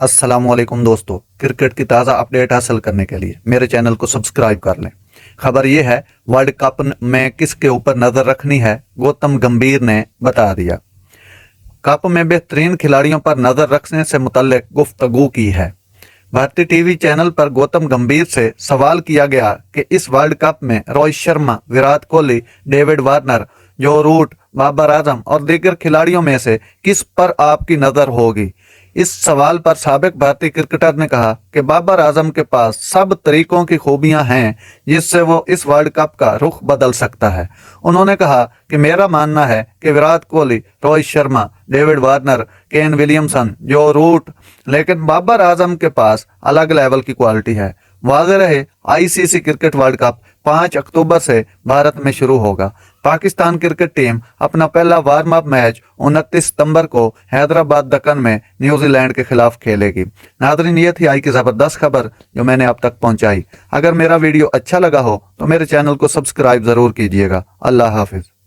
अस्सलाम वालेकुम दोस्तों, क्रिकेट की ताज़ा अपडेट हासिल करने के लिए मेरे चैनल को सब्सक्राइब कर लें। खबर यह है, वर्ल्ड कप में किसके ऊपर नज़र रखनी है, गौतम गंभीर ने बता दिया। कप में बेहतरीन खिलाड़ियों पर नज़र रखने से मुतल्लिक गुफ्तगू की है। भारतीय टीवी चैनल पर गौतम गंभीर से सवाल किया गया कि इस वर्ल्ड कप में रोहित शर्मा, विराट कोहली, डेविड वार्नर, जो रूट, बाबर आजम और दीगर खिलाड़ियों में से किस पर आपकी नज़र होगी। इस सवाल पर साबिक भारतीय क्रिकेटर ने कहा कि बाबर आजम के पास सब तरीकों की खूबियां हैं जिससे वो इस वर्ल्ड कप का रुख बदल सकता है। उन्होंने कहा कि मेरा मानना है कि Virat Kohli, Rohit Sharma, David Warner, Kane Williamson, जो रूट, लेकिन बाबर आजम के पास अलग लेवल की क्वालिटी है। वाज़ेह रहे, आईसीसी क्रिकेट वर्ल्ड कप 5 अक्टूबर से भारत में शुरू होगा। पाकिस्तान क्रिकेट टीम अपना पहला वार्म अप मैच 29 सितंबर को हैदराबाद दक्कन में न्यूजीलैंड के खिलाफ खेलेगी। नाज़रीन, ये थी आज की ज़बरदस्त खबर जो मैंने आप तक पहुंचाई। अगर मेरा वीडियो अच्छा लगा हो तो मेरे चैनल को सब्सक्राइब ज़रूर कीजिएगा। अल्लाह हाफिज़।